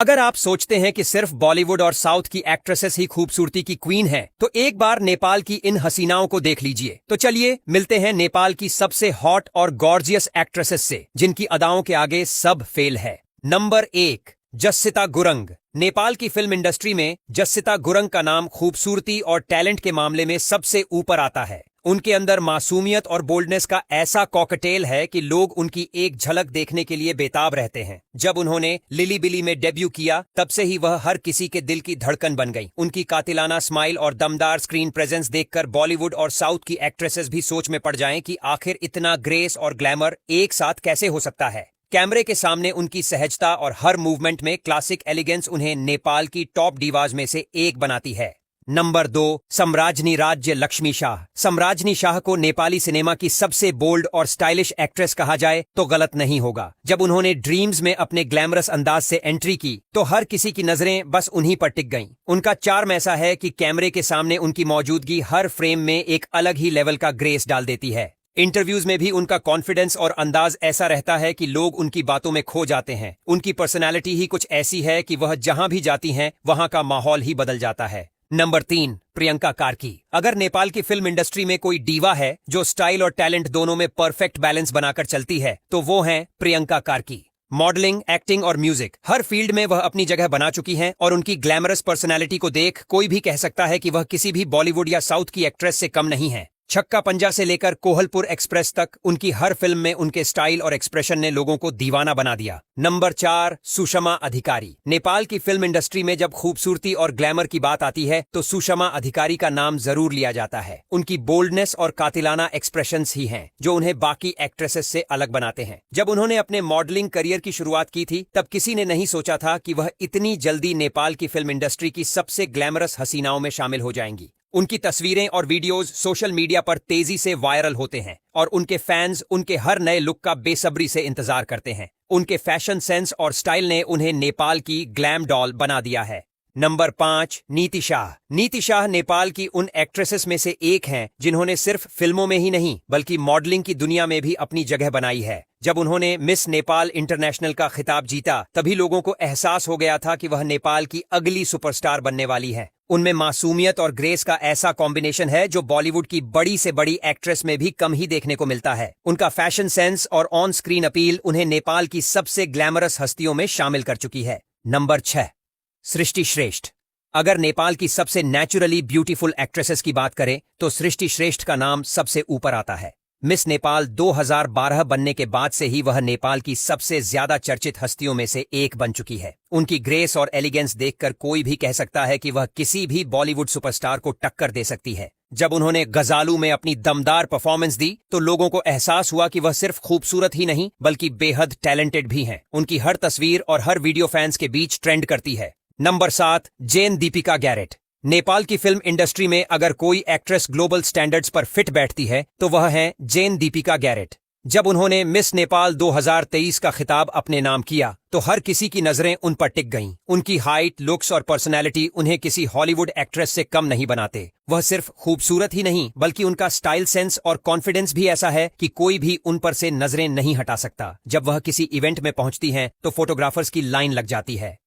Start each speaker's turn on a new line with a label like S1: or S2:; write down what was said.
S1: अगर आप सोचते हैं कि सिर्फ बॉलीवुड और साउथ की एक्ट्रेसेस ही खूबसूरती की क्वीन हैं, तो एक बार नेपाल की इन हसीनाओं को देख लीजिए। तो चलिए मिलते हैं नेपाल की सबसे हॉट और गॉर्जियस एक्ट्रेसेस से, जिनकी अदाओं के आगे सब फेल है। नंबर 1, जस्सिता गुरंग। नेपाल की फिल्म इंडस्ट्री में जस्सिता गुरंग का नाम खूबसूरती और टैलेंट के मामले में सबसे ऊपर आता है। उनके अंदर मासूमियत और बोल्डनेस का ऐसा कॉकटेल है कि लोग उनकी एक झलक देखने के लिए बेताब रहते हैं। जब उन्होंने लिली बिली में डेब्यू किया, तब से ही वह हर किसी के दिल की धड़कन बन गई। उनकी कातिलाना स्माइल और दमदार स्क्रीन प्रेजेंस देखकर बॉलीवुड और साउथ की एक्ट्रेसेस भी सोच में पड़ जाएं कि आखिर इतना ग्रेस और ग्लैमर एक साथ कैसे हो सकता है। कैमरे के सामने उनकी सहजता और हर मूवमेंट में क्लासिक एलिगेंस उन्हें नेपाल की टॉप डीवाज में से एक बनाती है। नंबर 2, सम्राजनी राज्य लक्ष्मी शाह। सम्राजनी शाह को नेपाली सिनेमा की सबसे बोल्ड और स्टाइलिश एक्ट्रेस कहा जाए तो गलत नहीं होगा। जब उन्होंने ड्रीम्स में अपने ग्लैमरस अंदाज से एंट्री की, तो हर किसी की नजरें बस उन्हीं पर टिक गईं। उनका चार्म ऐसा है कि कैमरे के सामने उनकी मौजूदगी हर फ्रेम में एक अलग ही लेवल का ग्रेस डाल देती है। इंटरव्यूज में भी उनका कॉन्फिडेंस और अंदाज ऐसा रहता है कि लोग उनकी बातों में खो जाते हैं। उनकी पर्सनालिटी ही कुछ ऐसी है कि वह जहां भी जाती हैं, वहां का माहौल ही बदल जाता है। नंबर 3, प्रियंका कार्की। अगर नेपाल की फिल्म इंडस्ट्री में कोई डीवा है जो स्टाइल और टैलेंट दोनों में परफेक्ट बैलेंस बनाकर चलती है, तो वो हैं प्रियंका कार्की। मॉडलिंग, एक्टिंग और म्यूजिक, हर फील्ड में वह अपनी जगह बना चुकी हैं और उनकी ग्लैमरस पर्सनालिटी को देख कोई भी कह सकता है कि वह किसी भी बॉलीवुड या साउथ की एक्ट्रेस से कम नहीं है। छक्का पंजा से लेकर कोहलपुर एक्सप्रेस तक उनकी हर फिल्म में उनके स्टाइल और एक्सप्रेशन ने लोगों को दीवाना बना दिया। नंबर 4, सुषमा अधिकारी। नेपाल की फिल्म इंडस्ट्री में जब खूबसूरती और ग्लैमर की बात आती है, तो सुषमा अधिकारी का नाम जरूर लिया जाता है। उनकी बोल्डनेस और कातिलाना एक्सप्रेशंस ही हैं जो उन्हें बाकी एक्ट्रेसेस से अलग बनाते हैं। जब उन्होंने अपने मॉडलिंग करियर की शुरुआत की थी, तब किसी ने नहीं सोचा था कि वह इतनी जल्दी नेपाल की फिल्म इंडस्ट्री की सबसे ग्लैमरस हसीनाओं में शामिल हो जाएंगी। उनकी तस्वीरें और वीडियोस सोशल मीडिया पर तेजी से वायरल होते हैं और उनके फैंस उनके हर नए लुक का बेसब्री से इंतजार करते हैं। उनके फैशन सेंस और स्टाइल ने उन्हें नेपाल की ग्लैम डॉल बना दिया है। नंबर 5, नीति शाह। नीति शाह नेपाल की उन एक्ट्रेसेस में से एक हैं जिन्होंने सिर्फ फिल्मों में ही नहीं बल्कि मॉडलिंग की दुनिया में भी अपनी जगह बनाई है। जब उन्होंने मिस नेपाल इंटरनेशनल का खिताब जीता, तभी लोगों को एहसास हो गया था कि वह नेपाल की अगली सुपरस्टार बनने वाली है। उनमें मासूमियत और ग्रेस का ऐसा कॉम्बिनेशन है जो बॉलीवुड की बड़ी से बड़ी एक्ट्रेस में भी कम ही देखने को मिलता है। उनका फैशन सेंस और ऑन स्क्रीन अपील उन्हें नेपाल की सबसे ग्लैमरस हस्तियों में शामिल कर चुकी है। नंबर 6, सृष्टि श्रेष्ठ। अगर नेपाल की सबसे नेचुरली ब्यूटीफुल एक्ट्रेसेस की बात करें, तो सृष्टि श्रेष्ठ का नाम सबसे ऊपर आता है। मिस नेपाल 2012 बनने के बाद से ही वह नेपाल की सबसे ज्यादा चर्चित हस्तियों में से एक बन चुकी है। उनकी ग्रेस और एलिगेंस देखकर कोई भी कह सकता है कि वह किसी भी बॉलीवुड सुपरस्टार को टक्कर दे सकती है। जब उन्होंने गजालू में अपनी दमदार परफॉर्मेंस दी, तो लोगों को एहसास हुआ कि वह सिर्फ खूबसूरत ही नहीं बल्कि बेहद टैलेंटेड भी हैं। उनकी हर तस्वीर और हर वीडियो फैंस के बीच ट्रेंड करती है। नंबर 7, जेन दीपिका गैरेट। नेपाल की फिल्म इंडस्ट्री में अगर कोई एक्ट्रेस ग्लोबल स्टैंडर्ड्स पर फिट बैठती है, तो वह है जेन दीपिका गैरेट। जब उन्होंने मिस नेपाल 2023 का खिताब अपने नाम किया, तो हर किसी की नजरें उन पर टिक गईं। उनकी हाइट, लुक्स और पर्सनैलिटी उन्हें किसी हॉलीवुड एक्ट्रेस से कम नहीं बनाते। वह सिर्फ खूबसूरत ही नहीं बल्कि उनका स्टाइल सेंस और कॉन्फिडेंस भी ऐसा है कि कोई भी उन पर से नजरें नहीं हटा सकता। जब वह किसी इवेंट में पहुंचती हैं, तो फोटोग्राफर्स की लाइन लग जाती है।